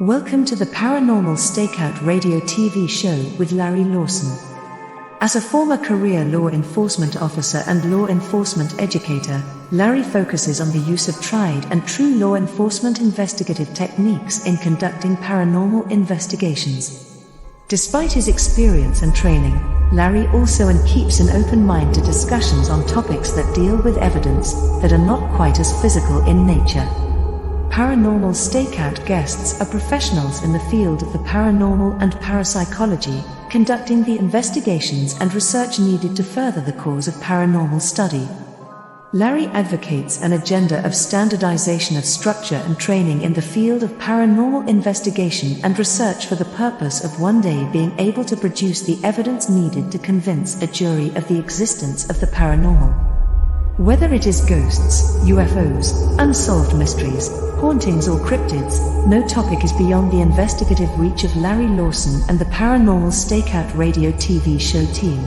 Welcome to the Paranormal Stakeout radio TV show with Larry Lawson. As a former career law enforcement officer and law enforcement educator, Larry focuses on the use of tried and true law enforcement investigative techniques in conducting paranormal investigations. Despite his experience and training, Larry also keeps an open mind to discussions on topics that deal with evidence that are not quite as physical in nature. Paranormal Stakeout guests are professionals in the field of the paranormal and parapsychology, conducting the investigations and research needed to further the cause of paranormal study. Larry advocates an agenda of standardization of structure and training in the field of paranormal investigation and research for the purpose of one day being able to produce the evidence needed to convince a jury of the existence of the paranormal. Whether it is ghosts, UFOs, unsolved mysteries, hauntings or cryptids, no topic is beyond the investigative reach of Larry Lawson and the Paranormal Stakeout radio TV show team.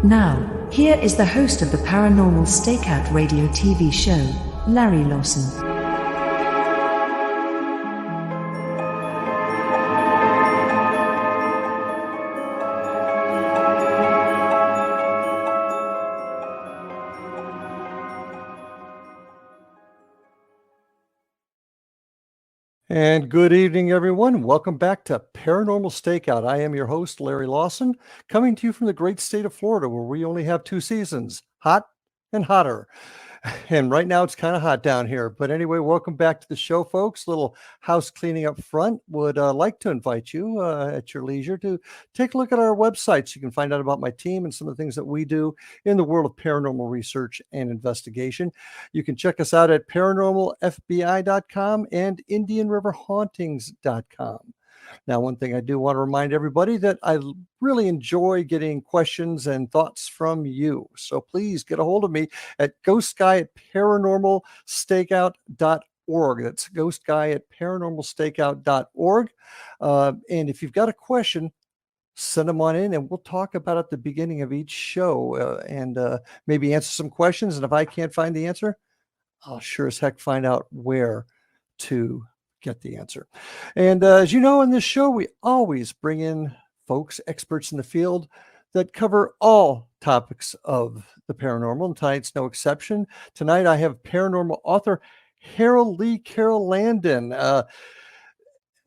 Now, here is the host of the Paranormal Stakeout radio TV show, Larry Lawson. And good evening, everyone. Welcome back to Paranormal Stakeout. I am your host, Larry Lawson, coming to you from the great state of Florida, where we only have two seasons, hot and hotter. And right now it's kind of hot down here. But anyway, welcome back to the show, folks. Little house cleaning up front. Would like to invite you at your leisure to take a look at our website so you can find out about my team and some of the things that we do in the world of paranormal research and investigation. You can check us out at paranormalfbi.com and indianriverhauntings.com. Now, one thing I do want to remind everybody that I really enjoy getting questions and thoughts from you. So please get a hold of me at ghostguy@paranormalstakeout.org. That's ghostguy@paranormalstakeout.org. And if you've got a question, send them on in and we'll talk about it at the beginning of each show and maybe answer some questions. And if I can't find the answer, I'll sure as heck find out where to get the answer. And as you know, in this show, we always bring in folks, experts in the field that cover all topics of the paranormal, and tonight's no exception. Tonight, I have paranormal author Leigh Landon.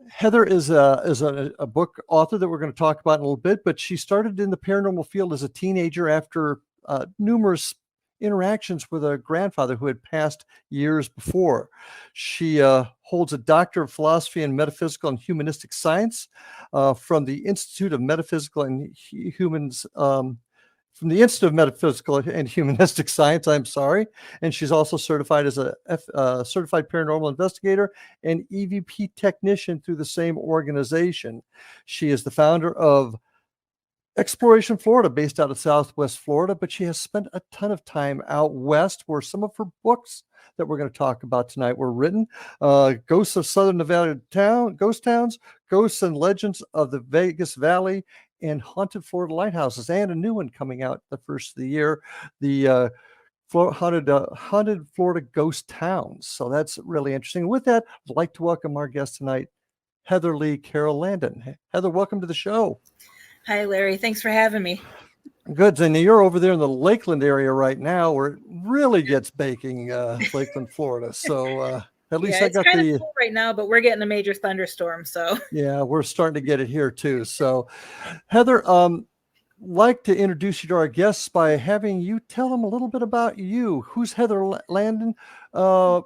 Heather is a book author that we're going to talk about in a little bit, but she started in the paranormal field as a teenager after numerous interactions with a grandfather who had passed years before. She holds a Doctor of Philosophy in Metaphysical and Humanistic Science from the Institute of Metaphysical and Humanistic Science. And she's also certified as a certified paranormal investigator and EVP technician through the same organization. She is the founder of Exploration Florida, based out of Southwest Florida, but she has spent a ton of time out west where some of her books that we're going to talk about tonight were written. Ghosts of Southern Nevada Ghost Towns, Ghosts and Legends of the Vegas Valley, and Haunted Florida Lighthouses, and a new one coming out the first of the year, the Haunted Florida Ghost Towns. So that's really interesting. With that, I'd like to welcome our guest tonight, Leigh Landon. Heather, welcome to the show. Hi, Larry. Thanks for having me. Good. And you're over there in the Lakeland area right now where it really gets baking, Lakeland, Florida. So at least I got it's kind of cool right now, but we're getting a major thunderstorm. So yeah, we're starting to get it here too. So Heather, like to introduce you to our guests by having you tell them a little bit about you. Who's Heather Landon? How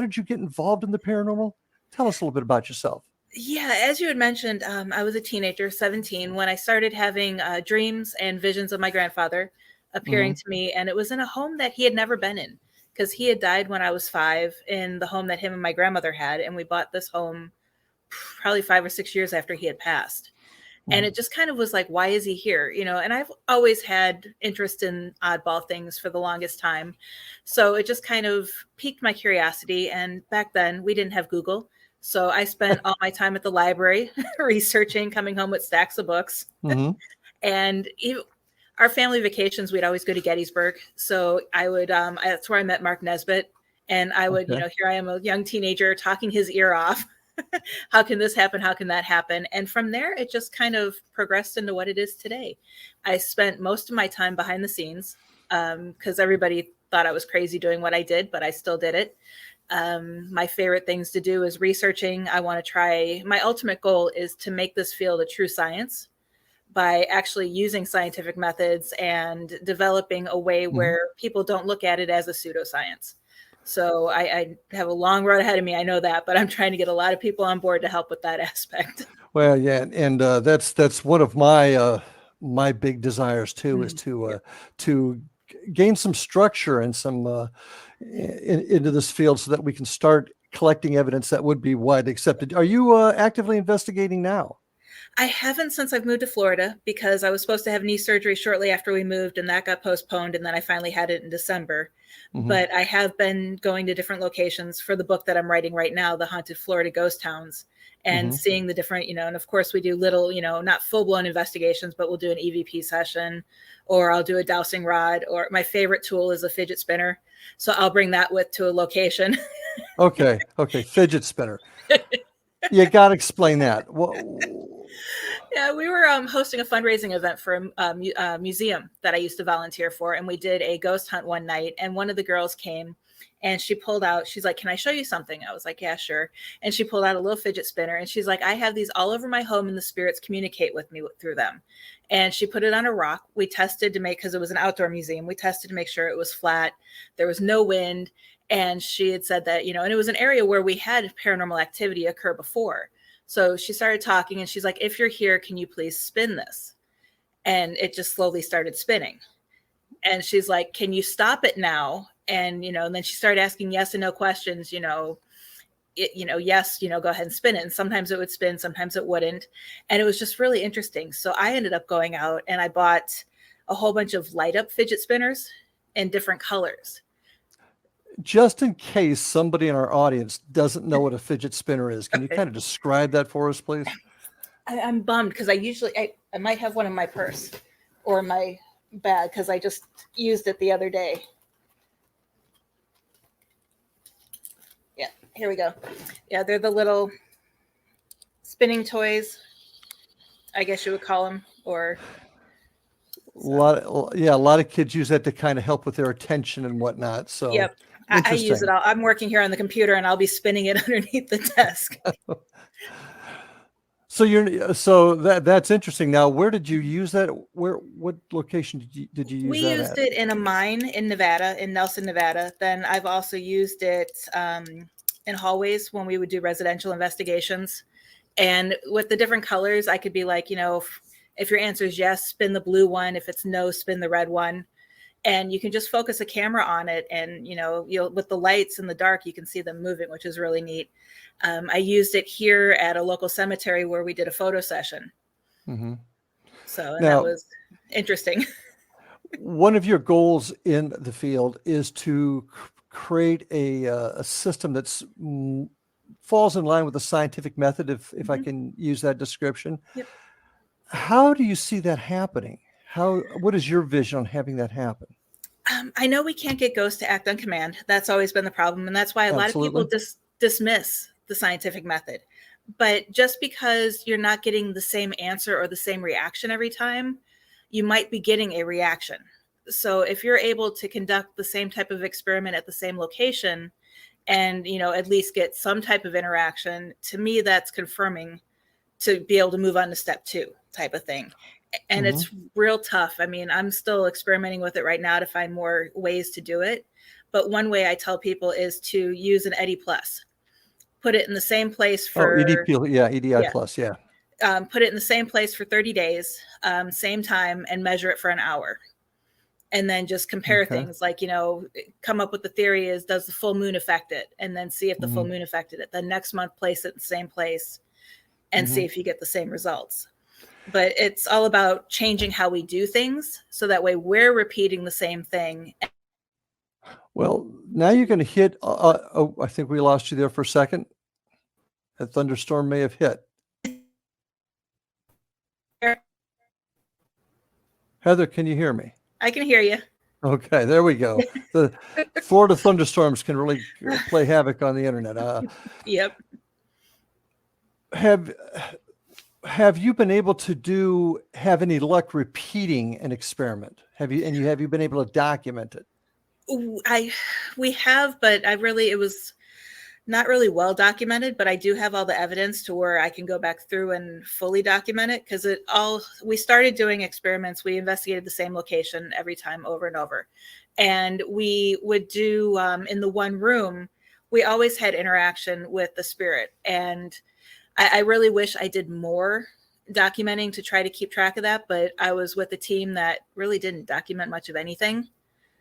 did you get involved in the paranormal? Tell us a little bit about yourself. Yeah, as you had mentioned, I was a teenager, 17, when I started having dreams and visions of my grandfather appearing to me. And it was in a home that he had never been in because he had died when I was 5 in the home that him and my grandmother had. And we bought this home probably 5 or 6 years after he had passed. And it just kind of was like, why is he here? And I've always had interest in oddball things for the longest time. So it just kind of piqued my curiosity. And back then we didn't have Google. So I spent all my time at the library researching, coming home with stacks of books. And our family vacations, we'd always go to Gettysburg. So I would, that's where I met Mark Nesbitt. And I would, here I am, a young teenager talking his ear off How can this happen? How can that happen? And from there, it just kind of progressed into what it is today. I spent most of my time behind the scenes because everybody thought I was crazy doing what I did, but I still did it. My favorite things to do is researching. I want to try, my ultimate goal is to make this field a true science by actually using scientific methods and developing a way where people don't look at it as a pseudoscience. So I have a long road ahead of me. I know that, but I'm trying to get a lot of people on board to help with that aspect. Well, yeah, and that's one of my my big desires too, is to gain some structure and some into this field so that we can start collecting evidence that would be widely accepted. Are you actively investigating now? I haven't since I've moved to Florida because I was supposed to have knee surgery shortly after we moved, and that got postponed, and then I finally had it in December. But I have been going to different locations for the book that I'm writing right now, The Haunted Florida Ghost Towns, and seeing the different, and of course we do little, not full-blown investigations, but we'll do an EVP session, or I'll do a dowsing rod, or my favorite tool is a fidget spinner. So I'll bring that to a location. Okay. Fidget spinner. You got to explain that. Yeah, we were hosting a fundraising event for a museum that I used to volunteer for, and we did a ghost hunt one night, and one of the girls came and she pulled out, she's like, "Can I show you something?" I was like, "Yeah, sure." And she pulled out a little fidget spinner, and she's like, "I have these all over my home, and the spirits communicate with me through them." And she put it on a rock. We tested to make, because it was an outdoor museum, we tested to make sure it was flat, there was no wind. And she had said that, and it was an area where we had paranormal activity occur before. So she started talking, and she's like, "If you're here, can you please spin this?" And it just slowly started spinning. And she's like, "Can you stop it now?" And, and then she started asking yes and no questions, yes, go ahead and spin it. And sometimes it would spin, sometimes it wouldn't. And it was just really interesting. So I ended up going out and I bought a whole bunch of light up fidget spinners in different colors. Just in case somebody in our audience doesn't know what a fidget spinner is, can you kind of describe that for us, please? I'm bummed because I might have one in my purse or my bag because I just used it the other day. Yeah, here we go. Yeah, they're the little spinning toys, I guess you would call them, or... A lot of kids use that to kind of help with their attention and whatnot. So yep. I use it all. I'm working here on the computer and I'll be spinning it underneath the desk. So that's interesting. Now, where did you use that? What location did you use we that used at? it in a mine in Nevada, in Nelson, Nevada. Then I've also used it in hallways when we would do residential investigations. And with the different colors, I could be like, if your answer is yes, spin the blue one. If it's no, spin the red one. And you can just focus a camera on it. And, you'll with the lights in the dark, you can see them moving, which is really neat. I used it here at a local cemetery where we did a photo session. So that was interesting. One of your goals in the field is to create a system that's falls in line with the scientific method, if I can use that description. Yep. How do you see that happening? What is your vision on having that happen? I know we can't get ghosts to act on command. That's always been the problem. And that's why a lot of people dismiss the scientific method. But just because you're not getting the same answer or the same reaction every time, you might be getting a reaction. So if you're able to conduct the same type of experiment at the same location and, at least get some type of interaction, to me, that's confirming to be able to move on to step 2 type of thing. And it's real tough. I mean, I'm still experimenting with it right now to find more ways to do it. But one way I tell people is to use an EDI plus. Put it in the same place for... EDI plus, yeah. Put it in the same place for 30 days, same time, and measure it for an hour. And then just compare things like, come up with the theory is, does the full moon affect it? And then see if the full moon affected it. Then next month, place it in the same place and see if you get the same results. But it's all about changing how we do things. So that way we're repeating the same thing. Well, now you're going to hit, I think we lost you there for a second. A thunderstorm may have hit. Heather, can you hear me? I can hear you. Okay, there we go. The Florida thunderstorms can really play havoc on the internet. Yep. have have you been able to have any luck repeating an experiment? Have you been able to document it? We have, but it was not really well documented, but I do have all the evidence to where I can go back through and fully document it, because we started doing experiments. We investigated the same location every time over and over. And we would do, in the one room, we always had interaction with the spirit. And I really wish I did more documenting to try to keep track of that, but I was with a team that really didn't document much of anything.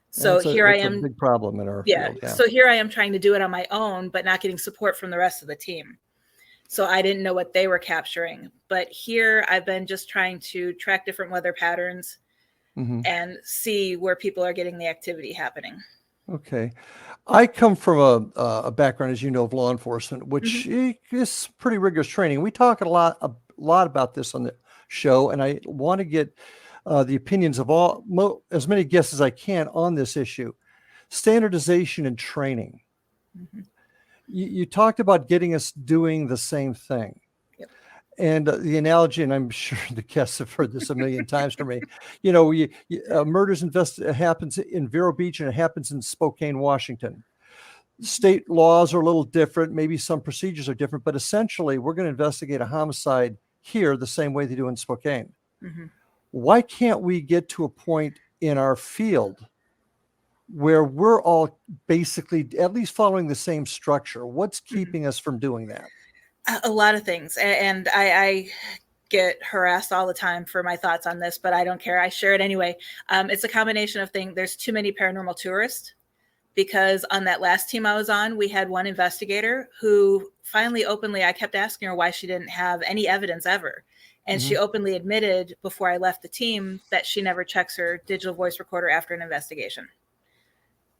So here I That's a am. big problem in our Yeah. field. Yeah. So here I am trying to do it on my own, but not getting support from the rest of the team. So I didn't know what they were capturing. But here I've been just trying to track different weather patterns and see where people are getting the activity happening. Okay. I come from a background, as you know, of law enforcement, which is pretty rigorous training. We talk a lot about this on the show, and I want to get the opinions of as many guests as I can on this issue. Standardization and training. You talked about getting us doing the same thing. Yep. And the analogy, and I'm sure the guests have heard this a million times from me, murders happens in Vero Beach and it happens in Spokane, Washington. State laws are a little different. Maybe some procedures are different, but essentially we're going to investigate a homicide here the same way they do in Spokane. Why can't we get to a point in our field where we're all basically at least following the same structure? What's keeping us from doing that? A lot of things. And I get harassed all the time for my thoughts on this, but I don't care. I share it anyway. It's a combination of things. There's too many paranormal tourists, because on that last team I was on, we had one investigator who finally openly, I kept asking her why she didn't have any evidence ever. And she openly admitted before I left the team that she never checks her digital voice recorder after an investigation.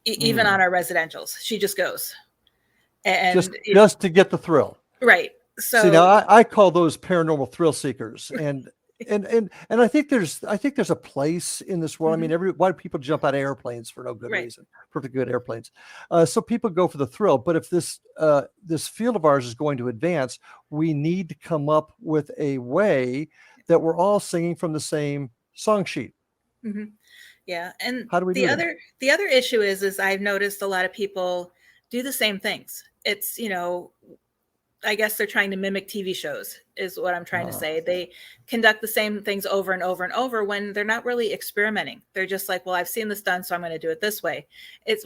Even on our residentials, she just goes. And just to get the thrill. Right. So see, now I call those paranormal thrill seekers, and I think there's a place in this world. I mean, why do people jump out of airplanes for no good reason? Perfect good airplanes. So people go for the thrill. But if this field of ours is going to advance, we need to come up with a way that we're all singing from the same song sheet. Yeah. And how do we do that? The other issue is I've noticed a lot of people do the same things. It's, I guess they're trying to mimic TV shows is what I'm trying to say. They conduct the same things over and over and over when they're not really experimenting. They're just like, well, I've seen this done, so I'm going to do it this way.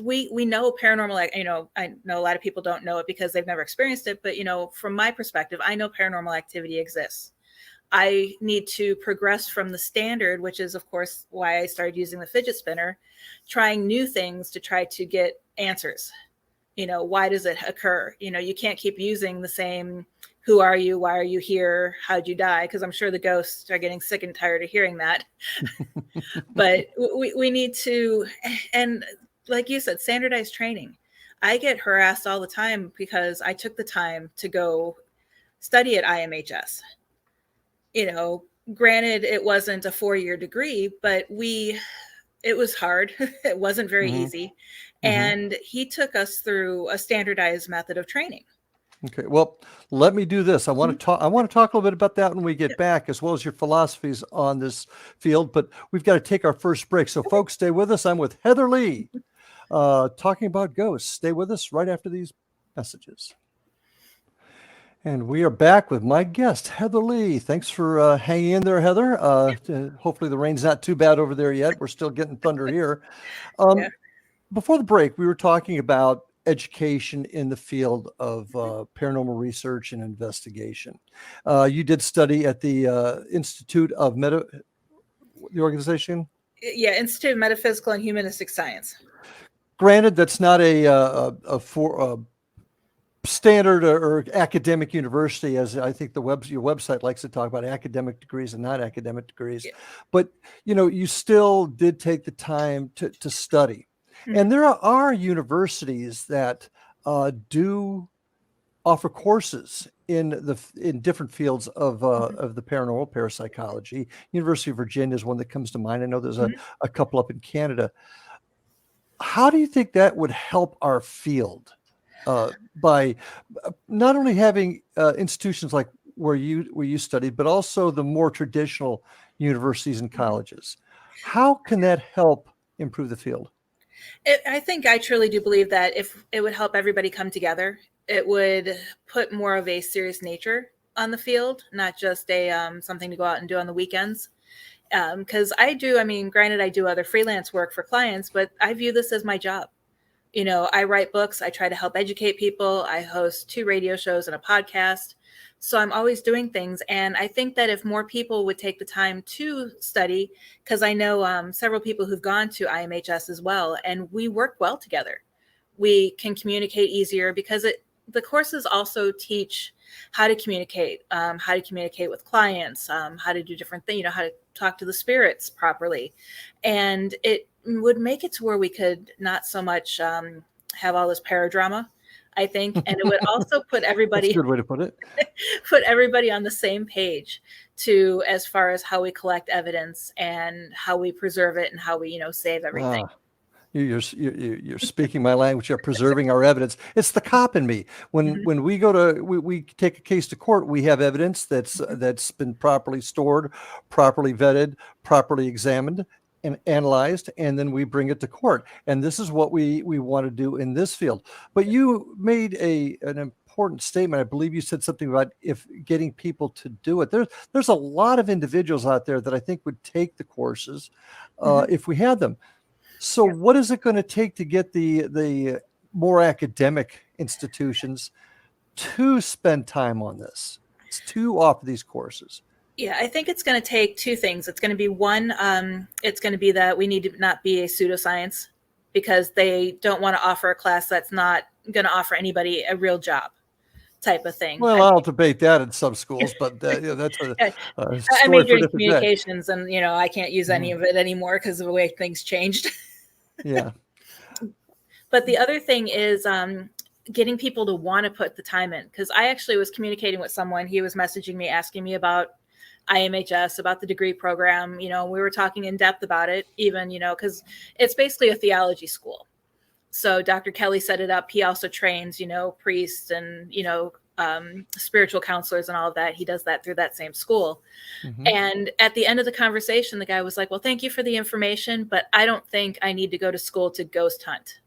We know paranormal, I know a lot of people don't know it because they've never experienced it, but from my perspective, I know paranormal activity exists. I need to progress from the standard, which is, of course, why I started using the fidget spinner, trying new things to try to get answers. Why does it occur? You can't keep using the same, who are you? Why are you here? How'd you die? Because I'm sure the ghosts are getting sick and tired of hearing that. But we need to, and like you said, standardized training. I get harassed all the time because I took the time to go study at IMHS. Granted, it wasn't a 4-year degree, but it was hard. It wasn't very easy. And he took us through a standardized method of training. Okay. Well, let me do this. I want to talk a little bit about that when we get back, as well as your philosophies on this field, but we've got to take our first break. So folks, stay with us. I'm with Heather Leigh, talking about ghosts. Stay with us right after these messages. And we are back with my guest, Heather Leigh. Thanks for hanging in there, Heather. Hopefully the rain's not too bad over there yet. We're still getting thunder here. Before the break, we were talking about education in the field of paranormal research and investigation. You did study at the Institute of the organization? Yeah, Institute of Metaphysical and Humanistic Science. Granted, that's not a standard or academic university, as I think your website likes to talk about academic degrees and non-academic degrees. Yeah. But you still did take the time to study. And there are universities that do offer courses in different fields of the paranormal, parapsychology. University of Virginia is one that comes to mind. I know there's a couple up in Canada. How do you think that would help our field by not only having institutions like where you studied, but also the more traditional universities and colleges. How can that help improve the field? I think I truly do believe that if it would help everybody come together, it would put more of a serious nature on the field, not just a something to go out and do on the weekends. Because granted, I do other freelance work for clients, but I view this as my job. I write books. I try to help educate people. I host 2 radio shows and a podcast. So I'm always doing things. And I think that if more people would take the time to study, because I know several people who've gone to IMHS as well, and we work well together. We can communicate easier because the courses also teach how to communicate with clients, how to do different things, how to talk to the spirits properly. And it would make it to where we could not so much have all this paradrama, I think. And it would also put everybody That's a good way to put it. put everybody on the same page to as far as how we collect evidence and how we preserve it and how we, save everything. You're speaking my language. You're preserving our evidence. It's the cop in me. When we go to we take a case to court, we have evidence that's been properly stored, properly vetted, properly examined and analyzed, and then we bring it to court. And this is what we want to do in this field. But you made an important statement. I believe you said something about if getting people to do it. There's a lot of individuals out there that I think would take the courses if we had them. So what is it going to take to get the more academic institutions to spend time on this, to offer these courses? Yeah, I think it's going to take 2 things. It's going to be one, it's going to be that we need to not be a pseudoscience, because they don't want to offer a class that's not going to offer anybody a real job type of thing. Well, I'll debate that in some schools, but that's a I story majored for a in different day. communications, and I can't use any of it anymore because of the way things changed. Yeah. But the other thing is getting people to want to put the time in, because I actually was communicating with someone. He was messaging me, asking me about IMHS, about the degree program. We were talking in depth about it, even, because it's basically a theology school. So Dr. Kelly set it up. He also trains, priests and, spiritual counselors and all of that. He does that through that same school. And at the end of the conversation, the guy was like, well, thank you for the information, but I don't think I need to go to school to ghost hunt.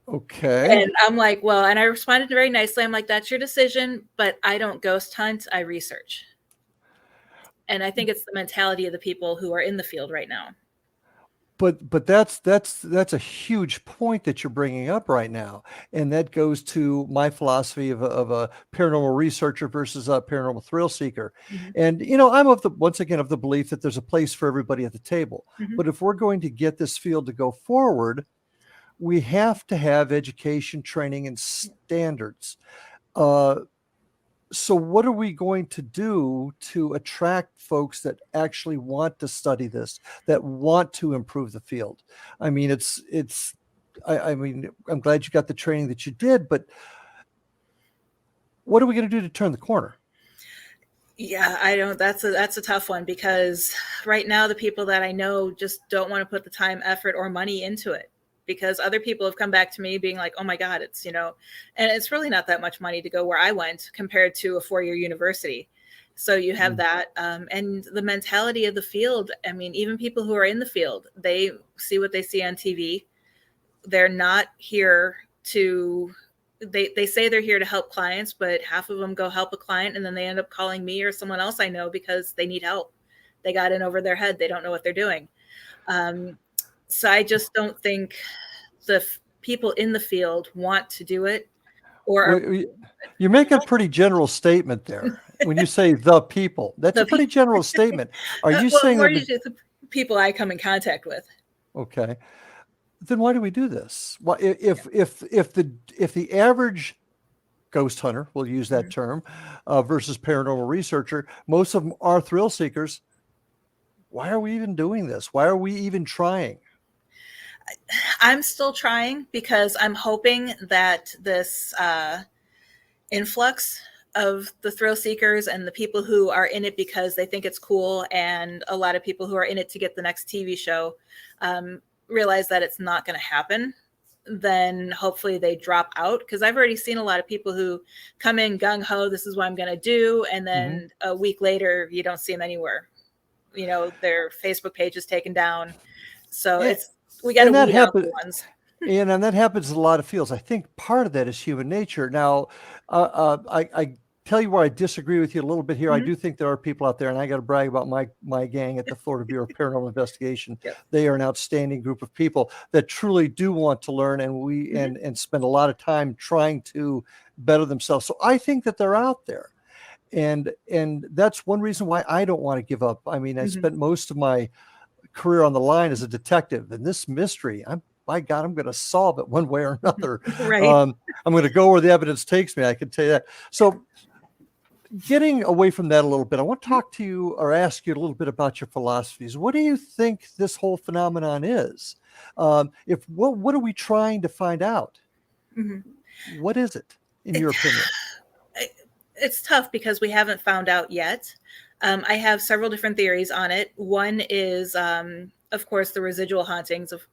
Okay. And I'm like, well, and I responded very nicely. I'm like, that's your decision, but I don't ghost hunt, I research. And I think it's the mentality of the people who are in the field right now. But that's a huge point that you're bringing up right now, and that goes to my philosophy of a paranormal researcher versus a paranormal thrill seeker. And I'm once again of the belief that there's a place for everybody at the table. But if we're going to get this field to go forward, we have to have education, training, and standards. So what are we going to do to attract folks that actually want to study this, that want to improve the field? I mean, I'm glad you got the training that you did, but what are we going to do to turn the corner? Yeah, that's a tough one, because right now the people that I know just don't want to put the time, effort, or money into it, because other people have come back to me being like, oh my God, it's, and it's really not that much money to go where I went compared to a 4-year university. So you have that. And the mentality of the field. I mean, even people who are in the field, they see what they see on TV. They're not here to, they say they're here to help clients, but half of them go help a client and then they end up calling me or someone else I know because they need help. They got in over their head. They don't know what they're doing. So I just don't think the people in the field want to do it. You make a pretty general statement there when you say the people. That's a pretty general statement. Are you saying that the people I come in contact with? Okay, then why do we do this? Well, if the average ghost hunter, we'll use that term, versus paranormal researcher, most of them are thrill seekers. Why are we even doing this? Why are we even trying? I'm still trying because I'm hoping that this influx of the thrill seekers and the people who are in it because they think it's cool, and a lot of people who are in it to get the next TV show, realize that it's not going to happen then hopefully they drop out. Because I've already seen a lot of people who come in gung-ho, this is what I'm going to do. And then a week later, you don't see them anywhere. You know, their Facebook page is taken down. So we got to weed out the ones. And that happens in a lot of fields. I think part of that is human nature. Now, I tell you where I disagree with you a little bit here. I do think there are people out there, and I got to brag about my gang at the Florida Bureau of Paranormal Investigation. Yep. They are an outstanding group of people that truly do want to learn, and and spend a lot of time trying to better themselves. So I think that they're out there, and that's one reason why I don't want to give up. I mean, I spent most of my career on the line as a detective, and this mystery, by God, I'm going to solve it one way or another. Right. I'm going to go where the evidence takes me. I can tell you that. So getting away from that a little bit, I want to talk to you or ask you a little bit about your philosophies. What do you think this whole phenomenon is? What are we trying to find out? What is it, in your opinion? It's tough because we haven't found out yet. I have several different theories on it. One is, of course, the residual hauntings of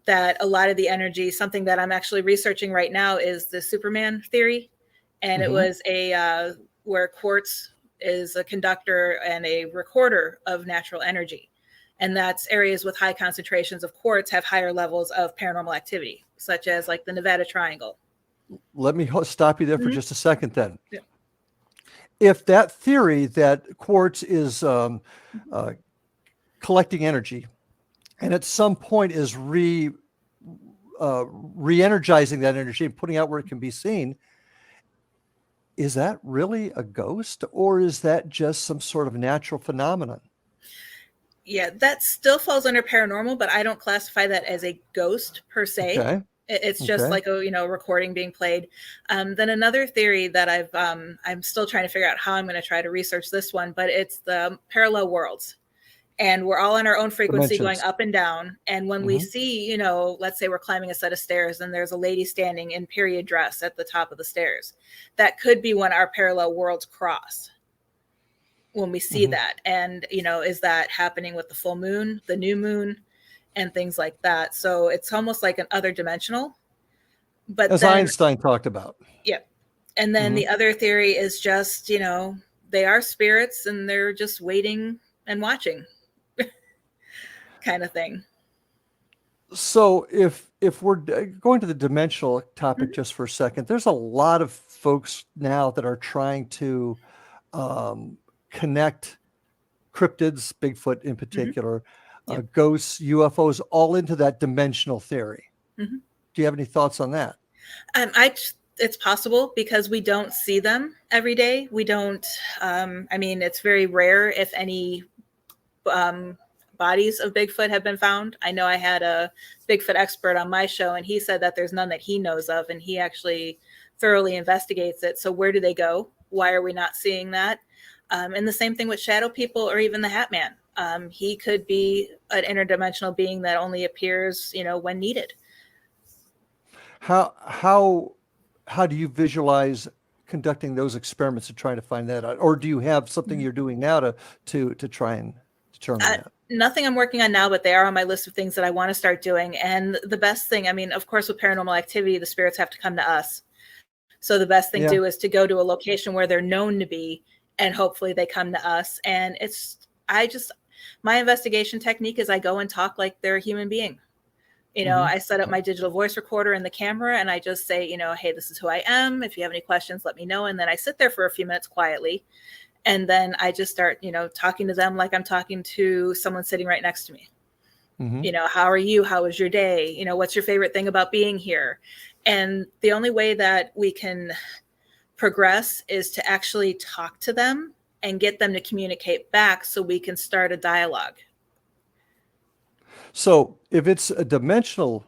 that. A lot of the energy, something that I'm actually researching right now, is the Superman theory. And it was where quartz is a conductor and a recorder of natural energy. And that's areas with high concentrations of quartz have higher levels of paranormal activity, such as like the Nevada Triangle. Let me stop you there for just a second then. Yeah. If that theory that quartz is collecting energy and at some point is re-energizing that energy and putting out where it can be seen, is that really a ghost, or is that just some sort of natural phenomenon? Yeah, that still falls under paranormal, but I don't classify that as a ghost per se. Okay. It's just like a recording being played. Then another theory that I'm still trying to figure out how I'm going to try to research this one, but it's the parallel worlds. And we're all on our own frequency going up and down. And when we see, let's say we're climbing a set of stairs and there's a lady standing in period dress at the top of the stairs, that could be when our parallel worlds cross. When we see that. And, is that happening with the full moon, the new moon, and things like that? So it's almost like an other dimensional. But as Einstein talked about. Yeah. And then the other theory is just, they are spirits and they're just waiting and watching. Kind of thing. So if we're going to the dimensional topic just for a second, there's a lot of folks now that are trying to connect cryptids, Bigfoot in particular, ghosts, UFOs, all into that dimensional theory. Do you have any thoughts on that? It's possible because we don't see them every day. We don't, it's very rare if any bodies of Bigfoot have been found. I know I had a Bigfoot expert on my show, and he said that there's none that he knows of, and he actually thoroughly investigates it. So where do they go? Why are we not seeing that? And the same thing with shadow people or even the Hat Man. He could be an interdimensional being that only appears, when needed. How do you visualize conducting those experiments to try to find that out? Or do you have something you're doing now to try and determine that? Nothing I'm working on now, but they are on my list of things that I want to start doing. And the best thing, of course, with paranormal activity, the spirits have to come to us. So the best thing to do is to go to a location where they're known to be, and hopefully they come to us. And my investigation technique is I go and talk like they're a human being. I set up my digital voice recorder and the camera, and I just say, hey, this is who I am. If you have any questions, let me know. And then I sit there for a few minutes quietly. And then I just start, talking to them like I'm talking to someone sitting right next to me. How are you? How was your day? What's your favorite thing about being here? And the only way that we can progress is to actually talk to them and get them to communicate back so we can start a dialogue. So if it's a dimensional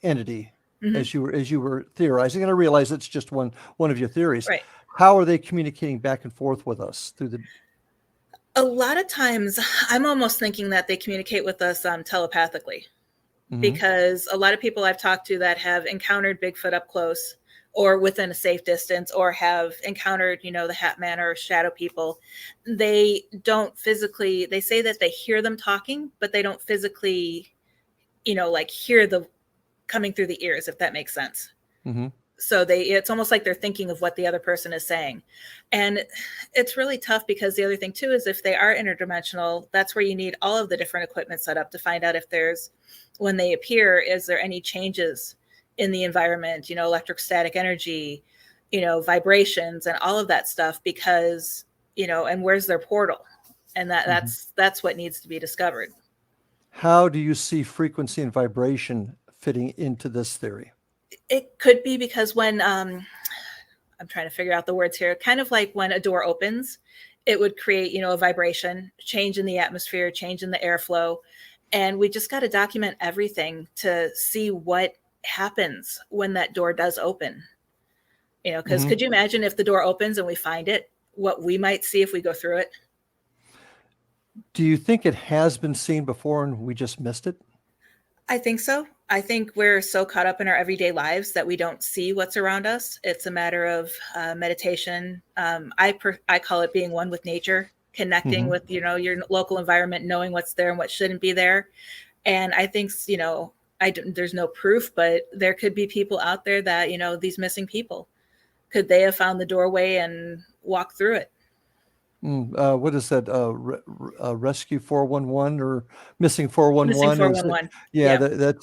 entity, as you were theorizing, and I realize it's just one of your theories, right? How are they communicating back and forth with us through the? A lot of times, I'm almost thinking that they communicate with us telepathically, because a lot of people I've talked to that have encountered Bigfoot up close or within a safe distance, or have encountered, the Hat Man or shadow people, they don't physically, they say that they hear them talking, but they don't physically, like hear the coming through the ears, if that makes sense. Mm-hmm. So it's almost like they're thinking of what the other person is saying. And it's really tough because the other thing too is if they are interdimensional, that's where you need all of the different equipment set up to find out if when they appear, is there any changes in the environment, electrostatic energy, vibrations and all of that stuff, because, and where's their portal? And that's what needs to be discovered. How do you see frequency and vibration fitting into this theory? It could be because when I'm trying to figure out the words here, kind of like when a door opens, it would create, a vibration, change in the atmosphere, change in the airflow. And we just got to document everything to see what happens when that door does open. Because could you imagine if the door opens and we find it, what we might see if we go through it? Do you think it has been seen before and we just missed it? I think so. I think we're so caught up in our everyday lives that we don't see what's around us. It's a matter of meditation. I call it being one with nature, connecting with, your local environment, knowing what's there and what shouldn't be there. And I think, there's no proof, but there could be people out there that, these missing people, could they have found the doorway and walked through it? What is that? Rescue 411 or Missing 411? Missing 411. Yeah,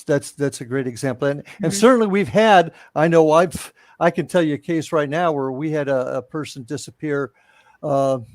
that's a great example. And certainly we've had, I can tell you a case right now where we had a person disappear. And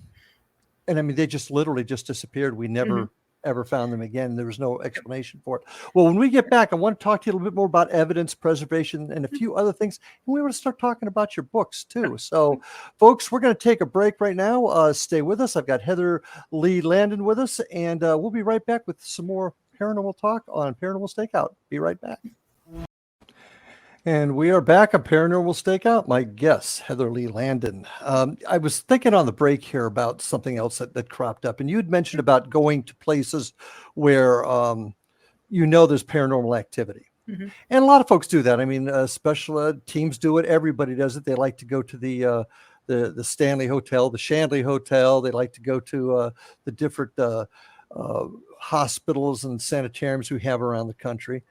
I mean, they just literally just disappeared. We never ever found them again. There was no explanation for it. Well, when we get back, I want to talk to you a little bit more about evidence preservation and a few other things. And we want to start talking about your books too. So folks, we're going to take a break right now. Stay with us. I've got Heather Leigh Landon with us, and we'll be right back with some more paranormal talk on Paranormal Stakeout. Be right back. And we are back on Paranormal Stakeout. My guest, Heather Leigh Landon. I was thinking on the break here about something else that cropped up. And you had mentioned about going to places where, there's paranormal activity. And a lot of folks do that. I mean, special teams do it. Everybody does it. They like to go to the Stanley Hotel, the Shanley Hotel. They like to go to the different hospitals and sanitariums we have around the country.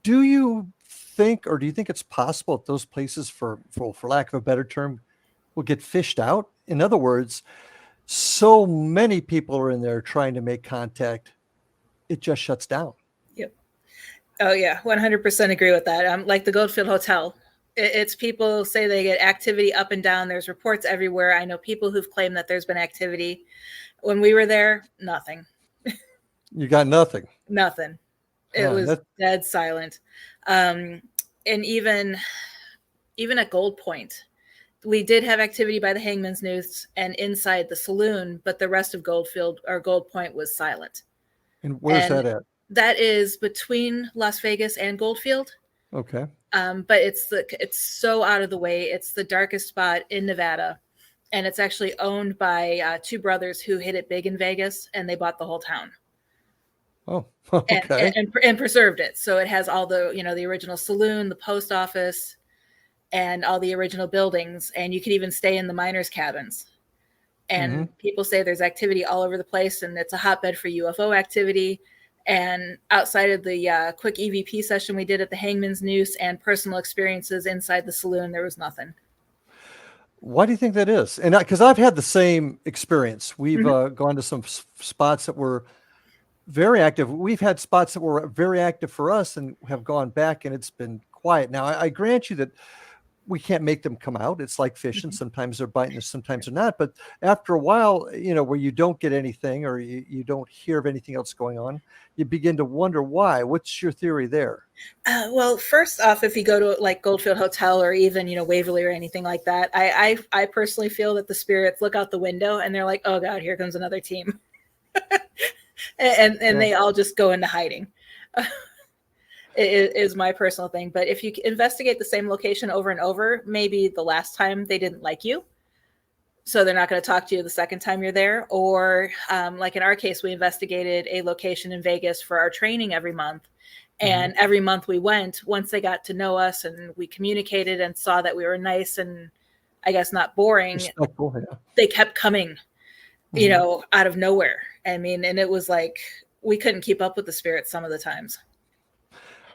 Do you think it's possible that those places, for lack of a better term, will get fished out? In other words, so many people are in there trying to make contact, it just shuts down. Yep. Oh yeah, 100% agree with that. Like the Goldfield Hotel, it's people say they get activity up and down. There's reports everywhere. I know people who've claimed that there's been activity. When we were there, nothing. You got nothing. Nothing. It was dead silent. And even at Gold Point, we did have activity by the Hangman's Noose and inside the saloon, but the rest of Gold Point was silent. And where's that at? That is between Las Vegas and Goldfield. Okay. But it's so out of the way. It's the darkest spot in Nevada. And it's actually owned by two brothers who hit it big in Vegas, and they bought the whole town. Oh, okay. And preserved it. So it has all the, the original saloon, the post office, and all the original buildings. And you could even stay in the miners' cabins. And people say there's activity all over the place, and it's a hotbed for UFO activity. And outside of the quick EVP session we did at the Hangman's Noose and personal experiences inside the saloon, there was nothing. Why do you think that is? And because I've had the same experience. We've gone to some spots that were very active. We've had spots that were very active for us and have gone back, and it's been quiet. Now, I grant you that we can't make them come out. It's like fishing. Sometimes they're biting us, sometimes they're not. But after a while, where you don't get anything or you don't hear of anything else going on, you begin to wonder why. What's your theory there? Well, first off, if you go to like Goldfield Hotel or even, Waverly or anything like that, I personally feel that the spirits look out the window and they're like, oh God, here comes another team. and they all just go into hiding. It is my personal thing. But if you investigate the same location over and over, maybe the last time they didn't like you, so they're not going to talk to you the second time you're there. Or like in our case, we investigated a location in Vegas for our training every month. And every month we went, once they got to know us and we communicated and saw that we were nice and I guess not boring, they kept coming, out of nowhere. I mean, and it was like, we couldn't keep up with the spirits some of the times.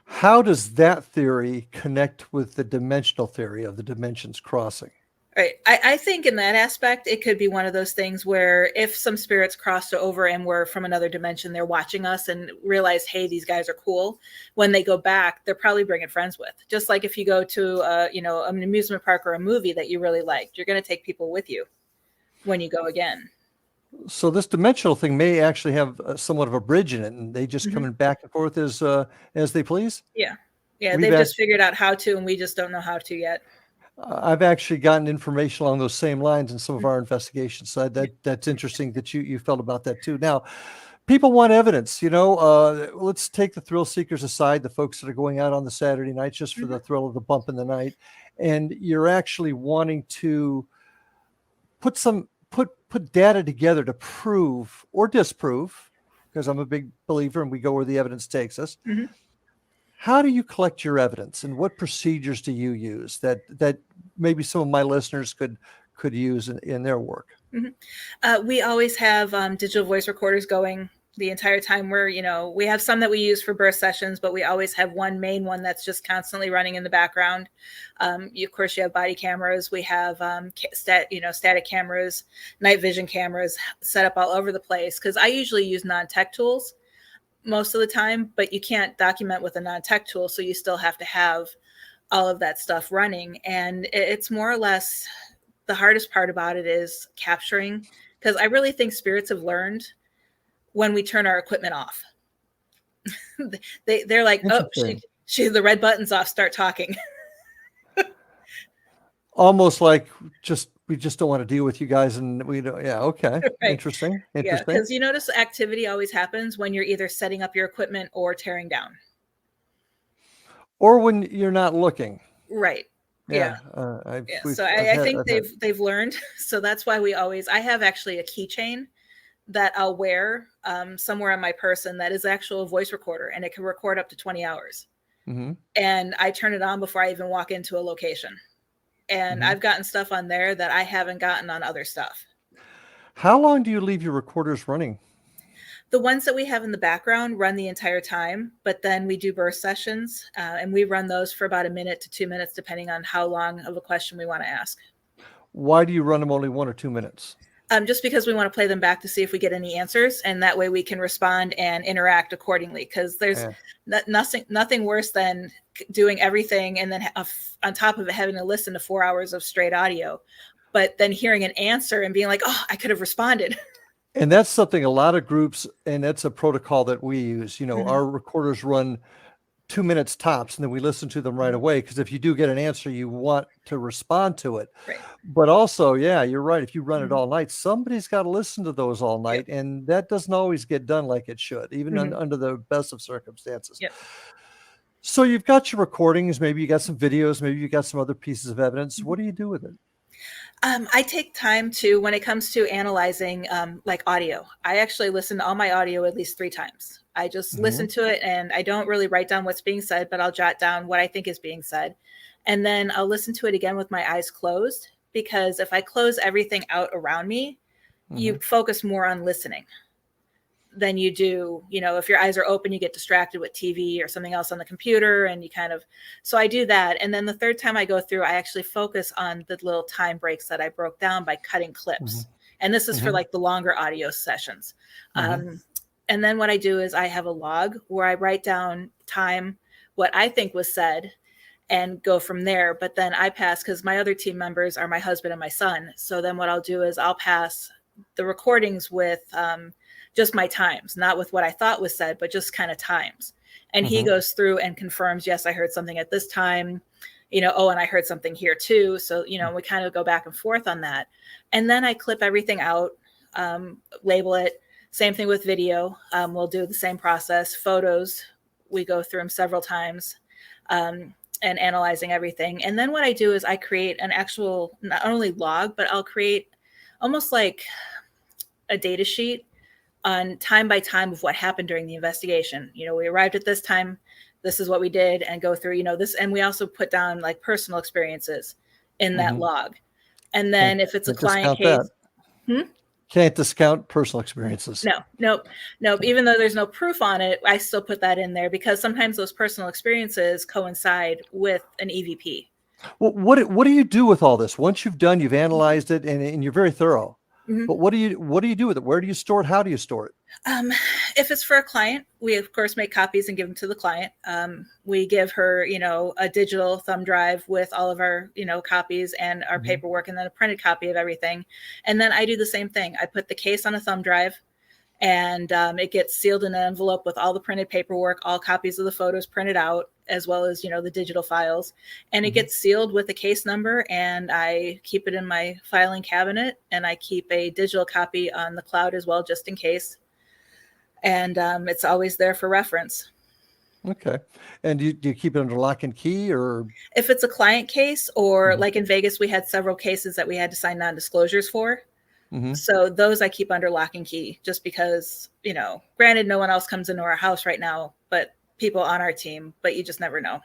How does that theory connect with the dimensional theory of the dimensions crossing? Right. I think in that aspect, it could be one of those things where if some spirits crossed over and were from another dimension, they're watching us and realize, hey, these guys are cool. When they go back, they're probably bringing friends with. Just like if you go to, an amusement park or a movie that you really liked, you're going to take people with you when you go again. So this dimensional thing may actually have somewhat of a bridge in it, and they just coming back and forth as they please. Yeah. Yeah. We've They've just figured out how to, and we just don't know how to yet. I've actually gotten information along those same lines in some of our investigations. So that's interesting that you felt about that too. Now, people want evidence. Let's take the thrill seekers aside, the folks that are going out on the Saturday night just for the thrill of the bump in the night, and you're actually wanting to put data together to prove or disprove, because I'm a big believer and we go where the evidence takes us. How do you collect your evidence, and what procedures do you use that maybe some of my listeners could use in their work? We always have digital voice recorders going the entire time. We have some that we use for burst sessions, but we always have one main one that's just constantly running in the background. Of course, you have body cameras. We have static cameras, night vision cameras set up all over the place, because I usually use non-tech tools most of the time, but you can't document with a non-tech tool. So you still have to have all of that stuff running. And it's more or less, the hardest part about it is capturing, because I really think spirits have learned when we turn our equipment off. They're like, oh, the red button's off, start talking. Almost like we just don't want to deal with you guys, and we don't. Yeah, okay. Right. Interesting. Yeah, because you notice activity always happens when you're either setting up your equipment or tearing down, or when you're not looking. Right. Yeah. So I think they've learned. So that's why I have actually a keychain that I'll wear somewhere on my person that is actual voice recorder, and it can record up to 20 hours. And I turn it on before I even walk into a location. And I've gotten stuff on there that I haven't gotten on other stuff. How long do you leave your recorders running? The ones that we have in the background run the entire time, but then we do burst sessions, and we run those for about 1 minute to 2 minutes, depending on how long of a question we want to ask. Why do you run them only 1 or 2 minutes? Just because we want to play them back to see if we get any answers, and that way we can respond and interact accordingly. Because there's nothing worse than doing everything and then on top of it having to listen to 4 hours of straight audio, but then hearing an answer and being like, oh, I could have responded. And that's something a lot of groups, and that's a protocol that we use. Our recorders run 2 minutes tops, and then we listen to them right away, because if you do get an answer, you want to respond to it. Right. But also, yeah, you're right. If you run it all night, somebody's got to listen to those all night, and that doesn't always get done like it should, even under the best of circumstances. Yep. So you've got your recordings, maybe you got some videos, maybe you got some other pieces of evidence. What do you do with it? I take time when it comes to analyzing like audio. I actually listen to all my audio at least 3 times. I just listen to it, and I don't really write down what's being said, but I'll jot down what I think is being said. And then I'll listen to it again with my eyes closed, because if I close everything out around me, you focus more on listening than you do, if your eyes are open, you get distracted with TV or something else on the computer, and so I do that. And then the third time I go through, I actually focus on the little time breaks that I broke down by cutting clips. And this is for like the longer audio sessions. And then what I do is I have a log where I write down time, what I think was said, and go from there. But then I pass, because my other team members are my husband and my son. So then what I'll do is I'll pass the recordings with just my times, not with what I thought was said, but just kind of times. And he goes through and confirms, yes, I heard something at this time, and I heard something here too. So, we kind of go back and forth on that. And then I clip everything out, label it. Same thing with video. We'll do the same process. Photos, we go through them several times, and analyzing everything. And then what I do is I create an actual, not only log, but I'll create almost like a data sheet on time by time of what happened during the investigation. We arrived at this time, this is what we did, and go through, this. And we also put down like personal experiences in that log. And then if it's a client case, Can't discount personal experiences. No, nope, nope. Even though there's no proof on it, I still put that in there because sometimes those personal experiences coincide with an EVP. Well, what do you do with all this? Once you've analyzed it, and you're very thorough. Mm-hmm. But what do you do with it? Where do you store it? How do you store it? If it's for a client, we of course make copies and give them to the client. We give her, a digital thumb drive with all of our, copies and our paperwork, and then a printed copy of everything. And then I do the same thing. I put the case on a thumb drive, and it gets sealed in an envelope with all the printed paperwork, all copies of the photos printed out, as well as, the digital files. And it gets sealed with a case number, and I keep it in my filing cabinet, and I keep a digital copy on the cloud as well, just in case. And it's always there for reference. Okay. And do you keep it under lock and key, or? If it's a client case, or like in Vegas, we had several cases that we had to sign non-disclosures for. So those I keep under lock and key, just because, granted, no one else comes into our house right now, but people on our team, but you just never know.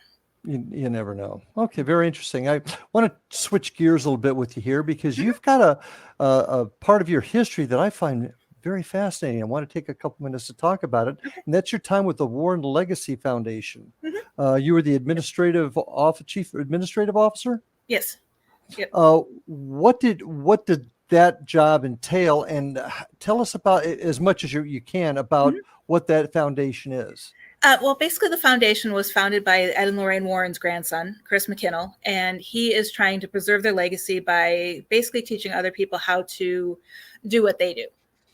You never know. Okay, very interesting. I want to switch gears a little bit with you here, because you've got a part of your history that I find very fascinating. I want to take a couple minutes to talk about it. And that's your time with the Warren Legacy Foundation. You were the chief administrative officer? Yes. Yep. What did that job entail? And tell us about it as much as you can about what that foundation is. Well, basically, the foundation was founded by Ed and Lorraine Warren's grandson, Chris McKinnell, and he is trying to preserve their legacy by basically teaching other people how to do what they do,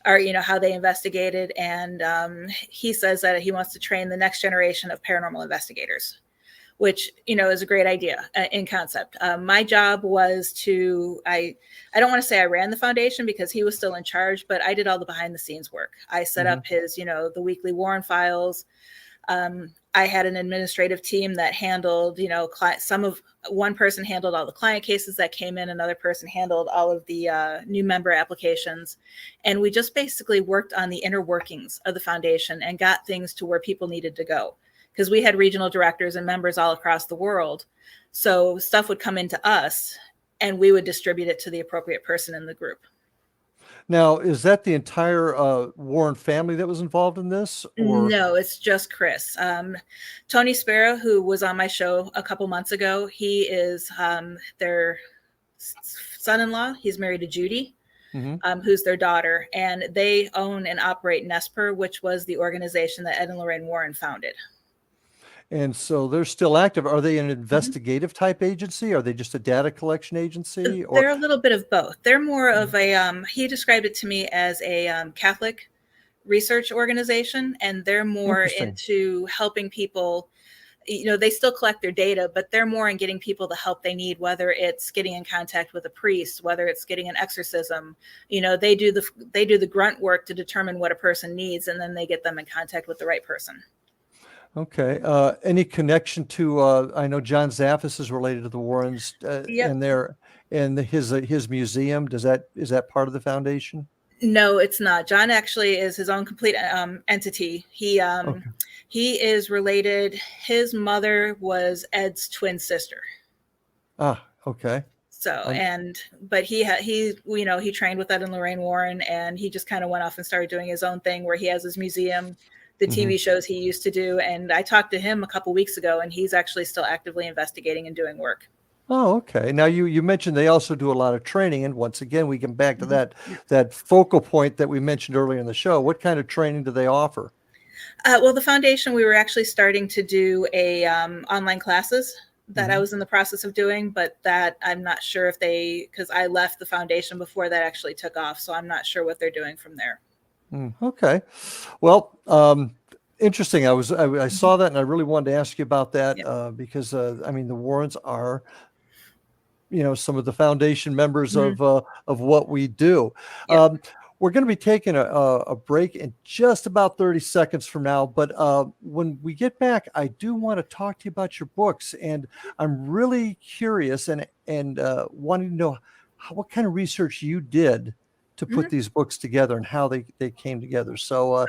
or, how they investigated. And he says that he wants to train the next generation of paranormal investigators, which, is a great idea in concept. My job was I don't want to say I ran the foundation because he was still in charge, but I did all the behind the scenes work. I set up his, the weekly Warren files. I had an administrative team that handled, one person handled all the client cases that came in, another person handled all of the new member applications. And we just basically worked on the inner workings of the foundation and got things to where people needed to go, because we had regional directors and members all across the world. So stuff would come into us and we would distribute it to the appropriate person in the group. Now, is that the entire Warren family that was involved in this? Or? No, it's just Chris. Tony Sparrow, who was on my show a couple months ago, he is their son-in-law. He's married to Judy, who's their daughter. And they own and operate NESPR, which was the organization that Ed and Lorraine Warren founded. And so they're still active. Are they an investigative type agency? Are they just a data collection agency? They're a little bit of both. They're more of a, he described it to me as a Catholic research organization, and they're more into helping people. They still collect their data, but they're more in getting people the help they need, whether it's getting in contact with a priest, whether it's getting an exorcism. They do the grunt work to determine what a person needs, and then they get them in contact with the right person. Okay. Any connection to? I know John Zaffis is related to the Warrens, and his museum. Is that part of the foundation? No, it's not. John actually is his own complete entity. He is related. His mother was Ed's twin sister. Ah, okay. So, but he trained with Ed and Lorraine Warren, and he just kind of went off and started doing his own thing where he has his museum, the TV shows he used to do. And I talked to him a couple weeks ago, and he's actually still actively investigating and doing work. Oh, okay. Now you mentioned they also do a lot of training, and once again, we come back to that focal point that we mentioned earlier in the show. What kind of training do they offer? Well, the foundation, we were actually starting to do online classes that I was in the process of doing, but that I'm not sure if because I left the foundation before that actually took off, so I'm not sure what they're doing from there. Okay. Well, interesting. I saw that, and I really wanted to ask you about that because the Warrens are, some of the foundation members of what we do. We're going to be taking a break in just about 30 seconds from now. But when we get back, I do want to talk to you about your books. And I'm really curious and wanting to know what kind of research you did to put these books together and how they came together. So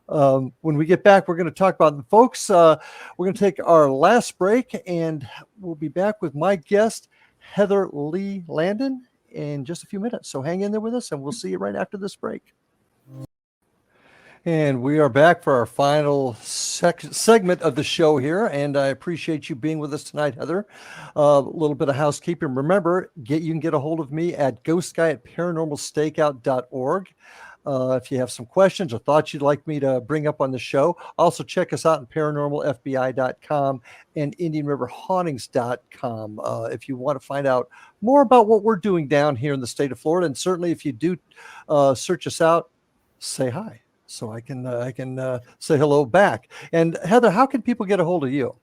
when we get back, we're going to talk about them. Folks, we're going to take our last break, and we'll be back with my guest, Heather Leigh Landon. in just a few minutes. So hang in there with us, and we'll see you right after this break. And we are back for our final segment of the show here. And I appreciate you being with us tonight, Heather. A little bit of housekeeping. Remember, you can get a hold of me at ghostguy@paranormalstakeout.org. If you have some questions or thoughts you'd like me to bring up on the show, also check us out at paranormalfbi.com and indianriverhauntings.com if you want to find out more about what we're doing down here in the state of Florida. And certainly if you do search us out, say hi so I can say hello back. And Heather, how can people get a hold of you?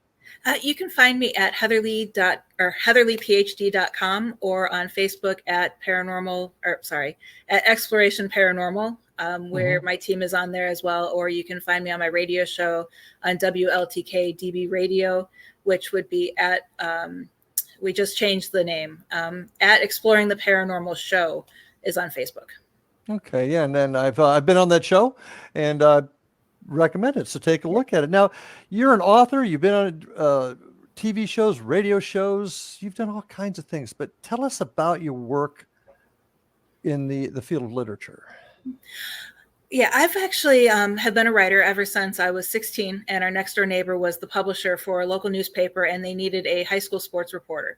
You can find me at heatherleephd.com or on Facebook at Exploration Paranormal, where my team is on there as well. Or you can find me on my radio show on WLTK DB Radio, which would be at, we just changed the name, at Exploring the Paranormal Show is on Facebook. Okay, yeah, and then I've been on that show, and recommend it. So take a look at it. Now, you're an author. You've been on TV shows, radio shows. You've done all kinds of things. But tell us about your work in the field of literature. Yeah, I've actually have been a writer ever since I was 16, and our next door neighbor was the publisher for a local newspaper, and they needed a high school sports reporter.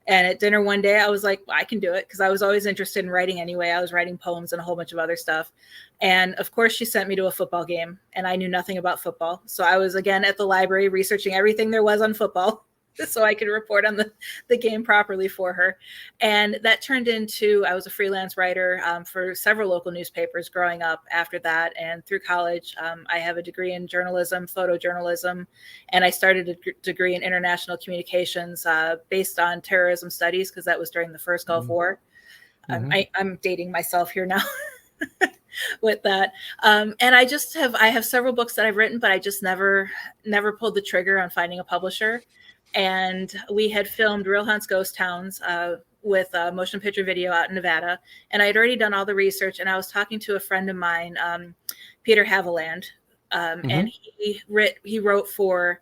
And at dinner one day, I was like, well, I can do it, because I was always interested in writing anyway. I was writing poems and a whole bunch of other stuff. And of course, she sent me to a football game, and I knew nothing about football. So I was again at the library researching everything there was on football so I could report on the game properly for her. And that turned into, I was a freelance writer for several local newspapers growing up after that. And through college, I have a degree in journalism, photojournalism, and I started a degree in international communications based on terrorism studies, because that was during the first Gulf War. I'm dating myself here now. With that. And I have several books that I've written, but I just never pulled the trigger on finding a publisher. And we had filmed Real Hunts Ghost Towns with motion picture video out in Nevada. And I had already done all the research, and I was talking to a friend of mine, Peter Haviland, and he wrote for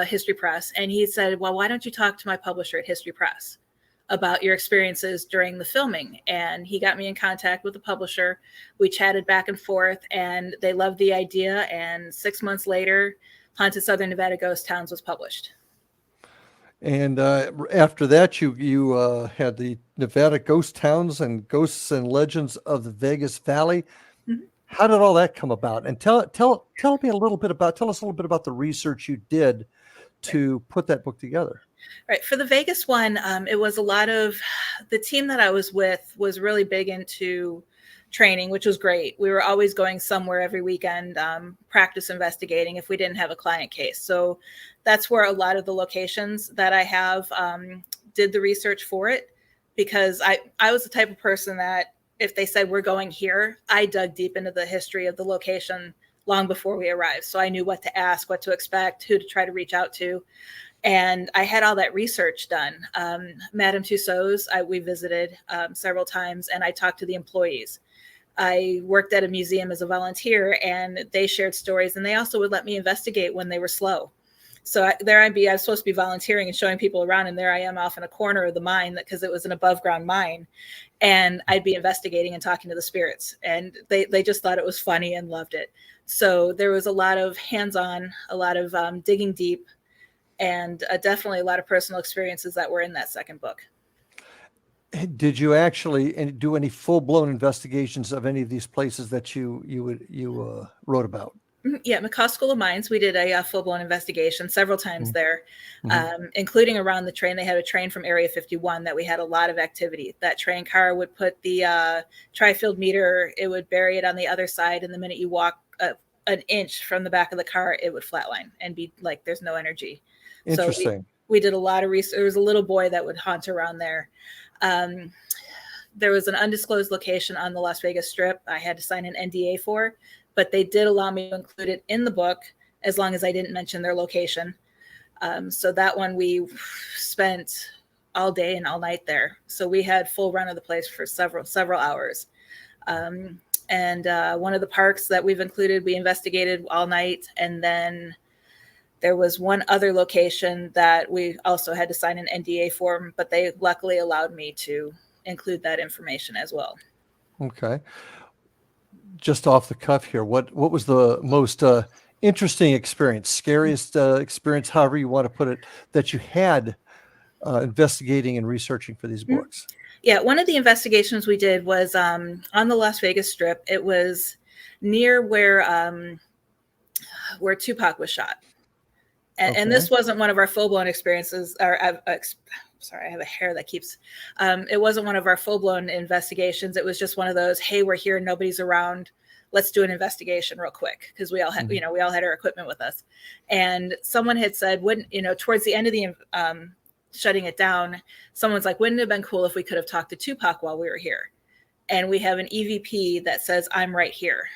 History Press. And he said, well, why don't you talk to my publisher at History Press about your experiences during the filming? And he got me in contact with the publisher. We chatted back and forth, and they loved the idea. And 6 months later, Haunted Southern Nevada Ghost Towns was published. And after that, you had the Nevada Ghost Towns and Ghosts and Legends of the Vegas Valley. How did all that come about? And tell us a little bit about the research you did to put that book together. Right. For the Vegas one, it was a lot of the team that I was with was really big into training, which was great. We were always going somewhere every weekend, practice investigating if we didn't have a client case. So that's where a lot of the locations that I have did the research for it, because I was the type of person that if they said we're going here, I dug deep into the history of the location long before we arrived. So I knew what to ask, what to expect, who to try to reach out to. And I had all that research done. Madame Tussauds, we visited several times, and I talked to the employees. I worked at a museum as a volunteer, and they shared stories, and they also would let me investigate when they were slow. So I was supposed to be volunteering and showing people around, and there I am off in a corner of the mine because it was an above ground mine. And I'd be investigating and talking to the spirits, and they just thought it was funny and loved it. So there was a lot of hands-on, a lot of digging deep, and definitely a lot of personal experiences that were in that second book. Did you actually do any full-blown investigations of any of these places that you wrote about? Yeah, McCaw School of Mines, we did a full-blown investigation several times there, including around the train. They had a train from Area 51 that we had a lot of activity. That train car would put the tri-field meter, it would bury it on the other side, and the minute you walk an inch from the back of the car, it would flatline and be like there's no energy. Interesting. So we did a lot of research. There was a little boy that would haunt around there. There was an undisclosed location on the Las Vegas Strip I had to sign an NDA for, but they did allow me to include it in the book as long as I didn't mention their location. So that one we spent all day and all night there. So we had full run of the place for several hours. And one of the parks that we've included, we investigated all night. And then there was one other location that we also had to sign an NDA for, but they luckily allowed me to include that information as well. Okay. Just off the cuff here, what was the most interesting experience, scariest experience, however you want to put it, that you had investigating and researching for these books? Yeah, one of the investigations we did was on the Las Vegas Strip. It was near where Tupac was shot. And this wasn't one of our full-blown experiences, or sorry, I have a hair that keeps, it wasn't one of our full-blown investigations. It was just one of those, hey, we're here, nobody's around, let's do an investigation real quick, because we all had, we all had our equipment with us. And someone had said, wouldn't, towards the end of the shutting it down, someone's like, wouldn't it have been cool if we could have talked to Tupac while we were here? And we have an EVP that says, I'm right here,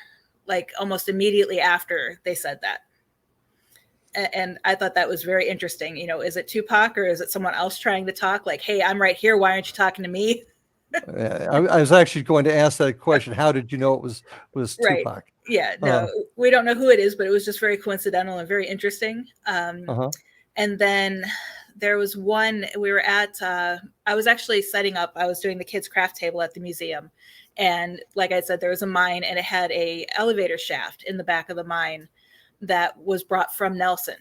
like almost immediately after they said that. And I thought that was very interesting. Is it Tupac or is it someone else trying to talk? Like, hey, I'm right here. Why aren't you talking to me? I was actually going to ask that question. How did you know it was Right. Tupac? Yeah, no, we don't know who it is, but it was just very coincidental and very interesting. And then there was one, we were at, I was actually setting up, I was doing the kids' craft table at the museum. And like I said, there was a mine and it had a elevator shaft in the back of the mine that was brought from Nelson,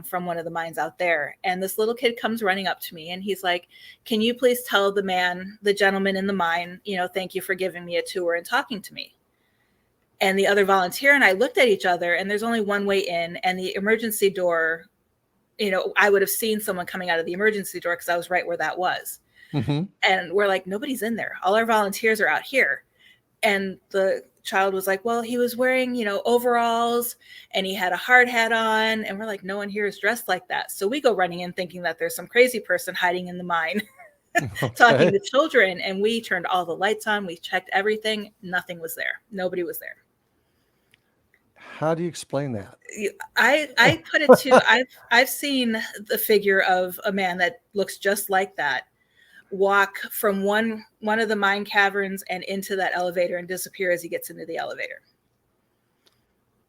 from one of the mines out there. And this little kid comes running up to me and he's like, can you please tell the gentleman in the mine, thank you for giving me a tour and talking to me. And the other volunteer and I looked at each other, and there's only one way in, and the emergency door, I would have seen someone coming out of the emergency door because I was right where that was. And we're like, nobody's in there. All our volunteers are out here. And the child was like, well, he was wearing, overalls and he had a hard hat on. And we're like, no one here is dressed like that. So we go running in thinking that there's some crazy person hiding in the mine talking to children. And we turned all the lights on. We checked everything. Nothing was there. Nobody was there. How do you explain that? I put it to, I've seen the figure of a man that looks just like that walk from one of the mine caverns and into that elevator and disappear as he gets into the elevator.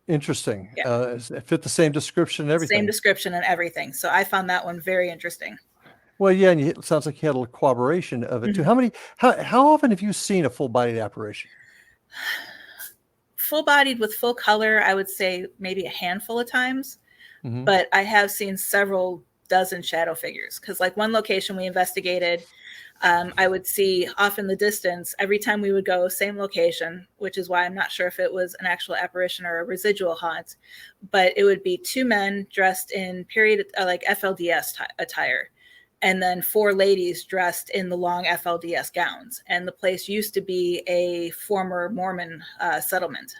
Interesting. Yeah. It fit the same description and everything. Same description and everything. So I found that one very interesting. Well, yeah, and it sounds like you had a little corroboration of it too. How often have you seen a full-bodied apparition? Full-bodied with full color, I would say maybe a handful of times, but I have seen several dozen shadow figures. Because like one location we investigated, I would see off in the distance every time we would go, same location, which is why I'm not sure if it was an actual apparition or a residual haunt, but it would be two men dressed in period like FLDS attire, and then four ladies dressed in the long FLDS gowns. And the place used to be a former Mormon settlement.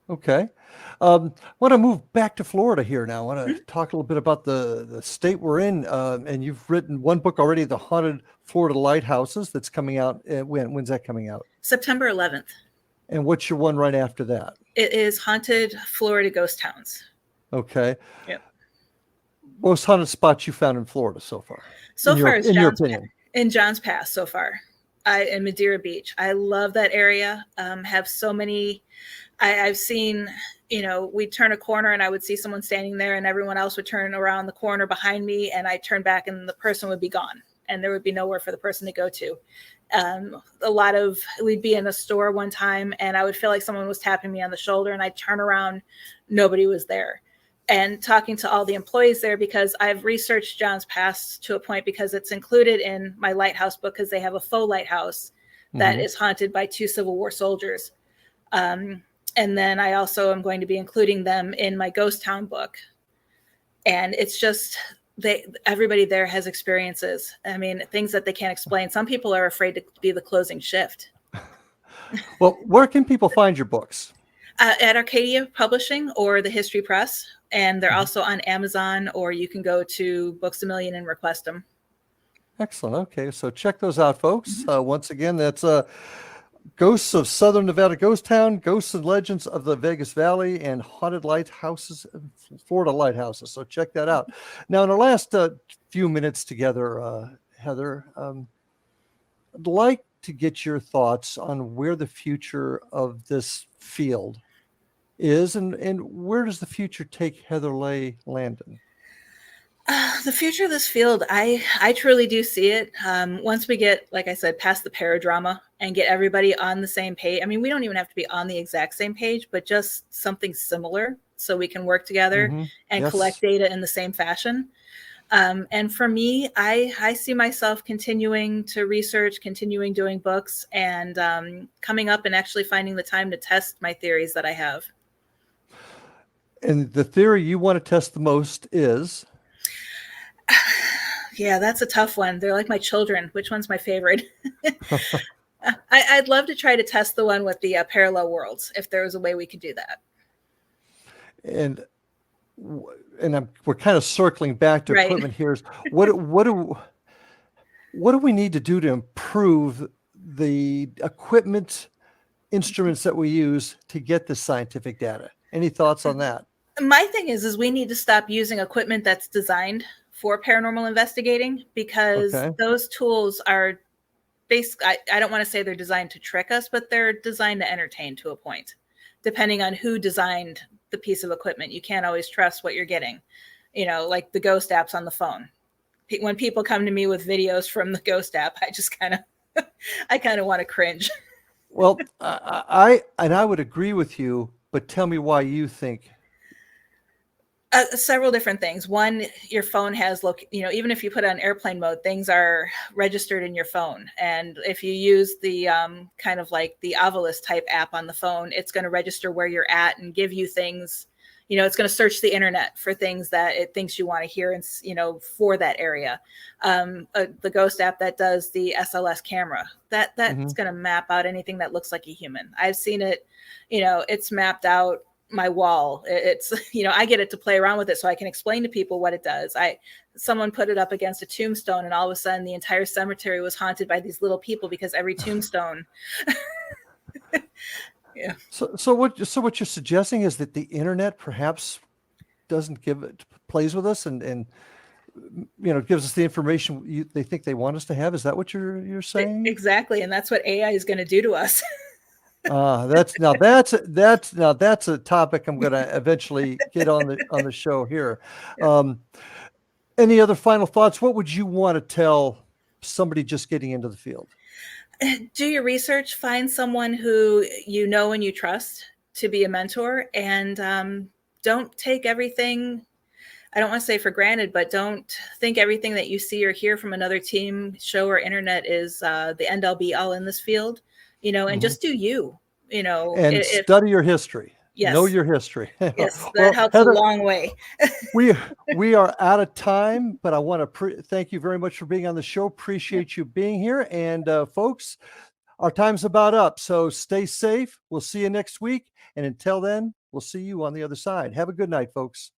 Okay. I want to move back to Florida here now. I want to talk a little bit about the state we're in. And you've written one book already, The Haunted Florida Lighthouses, that's coming out. When's that coming out? September 11th. And what's your one right after that? It is Haunted Florida Ghost Towns. Okay. Yep. Most haunted spots you found in Florida so far? So far, in your opinion? In John's Pass so far. In Madeira Beach. I love that area. Have so many, I've seen, we'd turn a corner and I would see someone standing there and everyone else would turn around the corner behind me and I'd turn back and the person would be gone and there would be nowhere for the person to go to. We'd be in a store one time and I would feel like someone was tapping me on the shoulder and I'd turn around, nobody was there. And talking to all the employees there, because I've researched John's Pass to a point because it's included in my lighthouse book because they have a faux lighthouse that is haunted by two Civil War soldiers. And then I also am going to be including them in my Ghost Town book. And it's just, everybody there has experiences. I mean, things that they can't explain. Some people are afraid to be the closing shift. Well, where can people find your books? At Arcadia Publishing or the History Press. And they're also on Amazon, or you can go to Books A Million and request them. Excellent. Okay, so check those out, folks. Once again, that's Ghosts of Southern Nevada Ghost Town, Ghosts and Legends of the Vegas Valley, and Haunted Lighthouses, Florida Lighthouses. So check that out. Now, in our last few minutes together, Heather, I'd like to get your thoughts on where the future of this field is, and where does the future take Heather Leigh Landon? The future of this field, I truly do see it. Once we get, like I said, past the paradrama and get everybody on the same page. I mean, we don't even have to be on the exact same page, but just something similar so we can work together and collect Yes. data in the same fashion. And for me, I see myself continuing to research, continuing doing books, and coming up and actually finding the time to test my theories that I have. And the theory you want to test the most is? Yeah, that's a tough one. They're like my children. Which one's my favorite? I'd love to try to test the one with the parallel worlds, if there was a way we could do that. And we're kind of circling back to Right. equipment here. What do we need to do to improve the equipment, instruments that we use to get this scientific data? Any thoughts on that? My thing is we need to stop using equipment that's designed for paranormal investigating, because Okay. those tools are basically, I don't want to say they're designed to trick us, but they're designed to entertain to a point. Depending on who designed the piece of equipment, you can't always trust what you're getting. You know, like the ghost apps on the phone. When people come to me with videos from the ghost app, I just kind of I kind of want to cringe. Well, I would agree with you, but tell me why you think. Several different things. One, your phone has even if you put on airplane mode, things are registered in your phone. And if you use the kind of like the Ovilus type app on the phone, it's going to register where you're at and give you things. It's going to search the internet for things that it thinks you want to hear, and for that area. The ghost app that does the SLS camera, that's going to map out anything that looks like a human. I've seen it. It's mapped out my wall. It's I get it to play around with it so I can explain to people what it does. Someone put it up against a tombstone, and all of a sudden the entire cemetery was haunted by these little people, because every tombstone yeah. So what you're suggesting is that the internet perhaps plays with us and gives us the information they think they want us to have. Is that what you're saying? Exactly, and that's what AI is going to do to us. That's a topic I'm going to eventually get on the show here. Any other final thoughts? What would you want to tell somebody just getting into the field? Do your research, find someone who you know and you trust to be a mentor, and don't take everything, I don't want to say for granted, but don't think everything that you see or hear from another team, show, or internet is the end all be all in this field, and just do you, and study your history. Yes. Know your history. Yes, that helps Heather, a long way. we are out of time, but I want to thank you very much for being on the show. Appreciate you being here. And folks, our time's about up. So stay safe. We'll see you next week. And until then, we'll see you on the other side. Have a good night, folks.